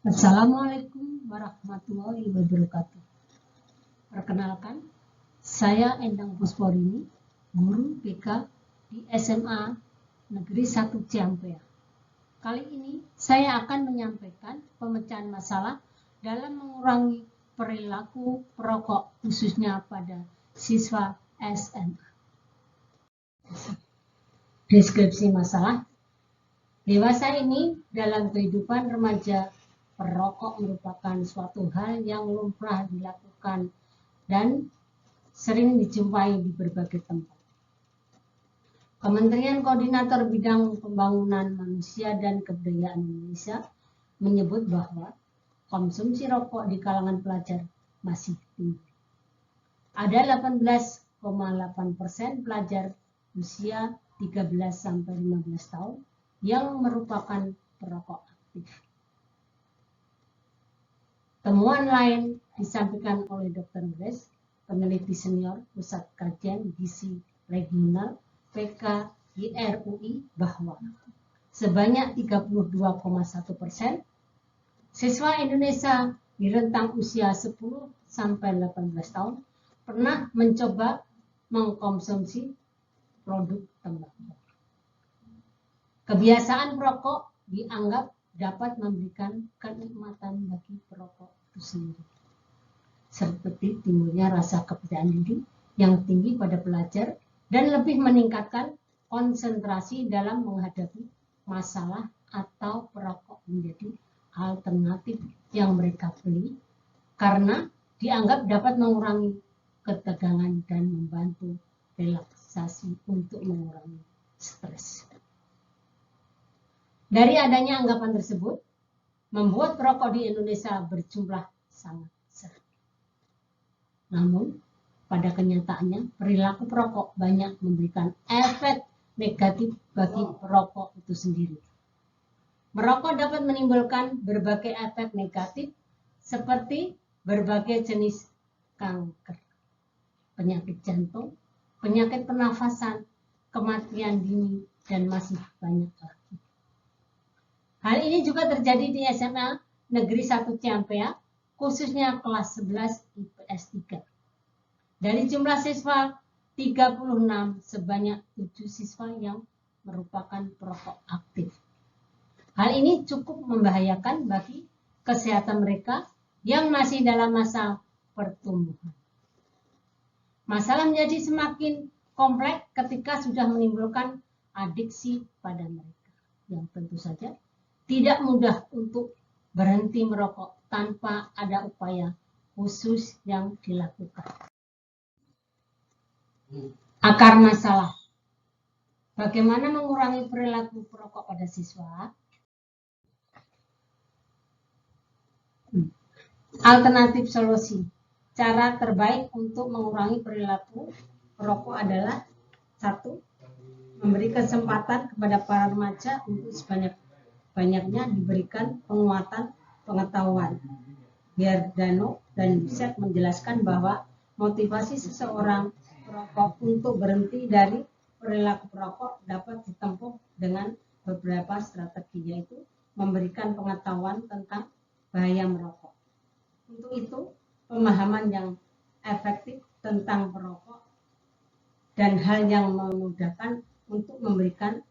Assalamualaikum warahmatullahi wabarakatuh. Perkenalkan, saya Endang Pusporini, guru BK di SMA Negeri 1 Ciampea. Kali ini saya akan menyampaikan pemecahan masalah dalam mengurangi perilaku perokok khususnya pada siswa SMA. Deskripsi masalah. Dewasa ini dalam kehidupan remaja, perokok merupakan suatu hal yang lumrah dilakukan dan sering dijumpai di berbagai tempat. Kementerian Koordinator Bidang Pembangunan Manusia dan Kebudayaan Indonesia menyebut bahwa konsumsi rokok di kalangan pelajar masih tinggi. Ada 18,8% pelajar usia 13-15 tahun yang merupakan perokok aktif. Temuan lain disampaikan oleh Dr. Grace, peneliti senior Pusat Kajian Gizi Regional PKGRUI, bahwa sebanyak 32,1% siswa Indonesia di rentang usia 10-18 tahun pernah mencoba mengkonsumsi produk tembakau. Kebiasaan perokok dianggap dapat memberikan kenikmatan bagi perokok itu sendiri, seperti timbulnya rasa kepercayaan diri yang tinggi pada pelajar dan lebih meningkatkan konsentrasi dalam menghadapi masalah atau perokok menjadi alternatif yang mereka beli karena dianggap dapat mengurangi ketegangan dan membantu relaksasi untuk mengurangi stres. Dari adanya anggapan tersebut, membuat perokok di Indonesia berjumlah sangat besar. Namun, pada kenyataannya, perilaku perokok banyak memberikan efek negatif bagi perokok itu sendiri. Merokok dapat menimbulkan berbagai efek negatif seperti berbagai jenis kanker, penyakit jantung, penyakit pernafasan, kematian dini, dan masih banyak lagi. Hal ini juga terjadi di SMA Negeri 1 Ciampea, khususnya kelas 11 IPS 3. Dari jumlah siswa 36, sebanyak 7 siswa yang merupakan perokok aktif. Hal ini cukup membahayakan bagi kesehatan mereka yang masih dalam masa pertumbuhan. Masalah menjadi semakin kompleks ketika sudah menimbulkan adiksi pada mereka, yang tentu saja tidak mudah untuk berhenti merokok tanpa ada upaya khusus yang dilakukan. Akar masalah. Bagaimana mengurangi perilaku perokok pada siswa? Alternatif solusi. Cara terbaik untuk mengurangi perilaku perokok adalah 1. Memberi kesempatan kepada para remaja untuk banyaknya diberikan penguatan pengetahuan. Giordano dan Bisset menjelaskan bahwa motivasi seseorang perokok untuk berhenti dari perilaku perokok dapat ditempuh dengan beberapa strategi, yaitu memberikan pengetahuan tentang bahaya merokok. Untuk itu, pemahaman yang efektif tentang perokok dan hal yang memudahkan untuk memberikan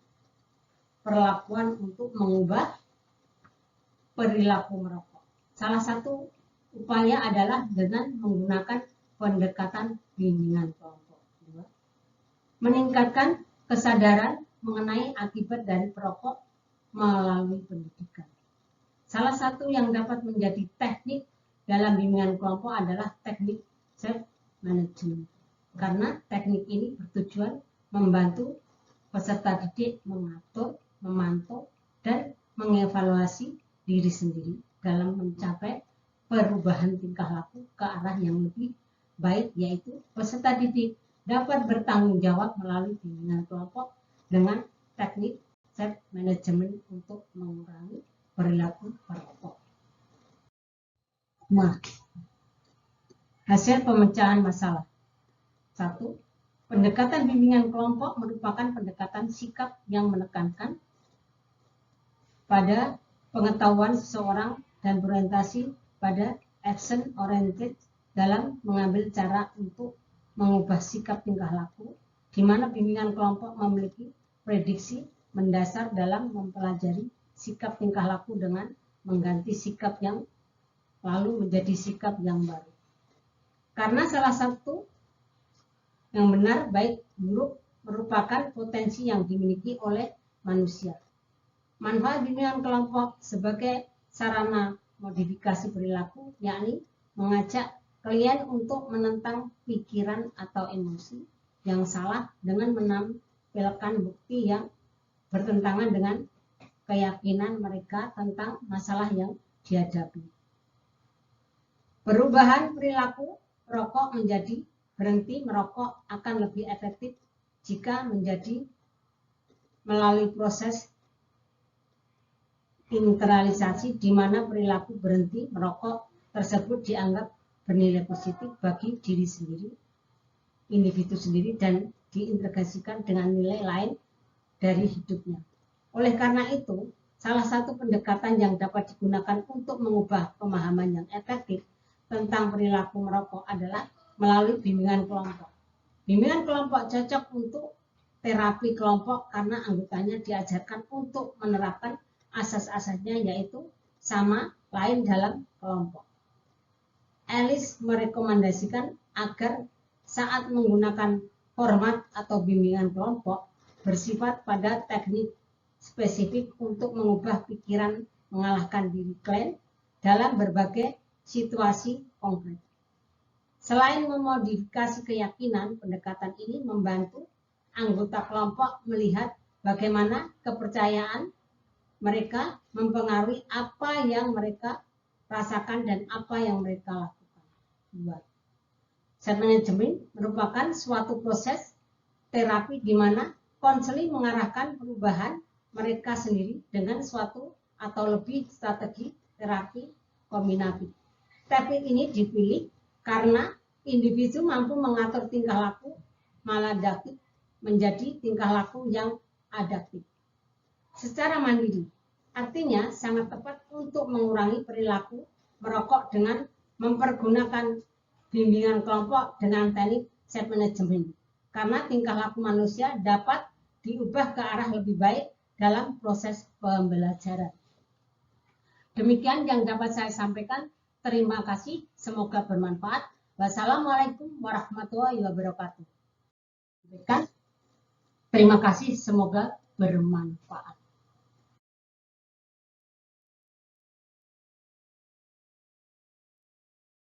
perlakuan untuk mengubah perilaku merokok. Salah satu upaya adalah dengan menggunakan pendekatan bimbingan kelompok. 2. Meningkatkan kesadaran mengenai akibat dari perokok melalui pendidikan. Salah satu yang dapat menjadi teknik dalam bimbingan kelompok adalah teknik self management. Karena teknik ini bertujuan membantu peserta didik mengatur, memantau, dan mengevaluasi diri sendiri dalam mencapai perubahan tingkah laku ke arah yang lebih baik, yaitu peserta didik dapat bertanggung jawab melalui bimbingan kelompok dengan teknik self management untuk mengurangi perilaku perokok. Nah, hasil pemecahan masalah. 1. Pendekatan bimbingan kelompok merupakan pendekatan sikap yang menekankan pada pengetahuan seseorang dan berorientasi pada action oriented dalam mengambil cara untuk mengubah sikap tingkah laku, di mana bimbingan kelompok memiliki prediksi mendasar dalam mempelajari sikap tingkah laku dengan mengganti sikap yang lalu menjadi sikap yang baru. Karena salah satu yang benar baik buruk merupakan potensi yang dimiliki oleh manusia. Manfaat bimbingan kelompok sebagai sarana modifikasi perilaku, yakni mengajak klien untuk menentang pikiran atau emosi yang salah dengan menampilkan bukti yang bertentangan dengan keyakinan mereka tentang masalah yang dihadapi. Perubahan perilaku rokok menjadi berhenti merokok akan lebih efektif jika menjadi melalui proses internalisasi di mana perilaku berhenti merokok tersebut dianggap bernilai positif bagi diri sendiri, individu sendiri, dan diintegrasikan dengan nilai lain dari hidupnya. Oleh karena itu, salah satu pendekatan yang dapat digunakan untuk mengubah pemahaman yang efektif tentang perilaku merokok adalah melalui bimbingan kelompok. Bimbingan kelompok cocok untuk terapi kelompok karena anggotanya diajarkan untuk menerapkan asas-asasnya, yaitu sama lain dalam kelompok. Ellis merekomendasikan agar saat menggunakan format atau bimbingan kelompok bersifat pada teknik spesifik untuk mengubah pikiran mengalahkan diri klien dalam berbagai situasi konkret. Selain memodifikasi keyakinan, pendekatan ini membantu anggota kelompok melihat bagaimana kepercayaan mereka mempengaruhi apa yang mereka rasakan dan apa yang mereka lakukan. Self management merupakan suatu proses terapi di mana konseling mengarahkan perubahan mereka sendiri dengan suatu atau lebih strategi terapi kombinatif. Teknik ini dipilih karena individu mampu mengatur tingkah laku maladaptif menjadi tingkah laku yang adaptif secara mandiri. Artinya sangat tepat untuk mengurangi perilaku merokok dengan mempergunakan bimbingan kelompok dengan teknik self management. Karena tingkah laku manusia dapat diubah ke arah lebih baik dalam proses pembelajaran. Demikian yang dapat saya sampaikan. Terima kasih, semoga bermanfaat. Wassalamualaikum warahmatullahi wabarakatuh. Terima kasih, semoga bermanfaat.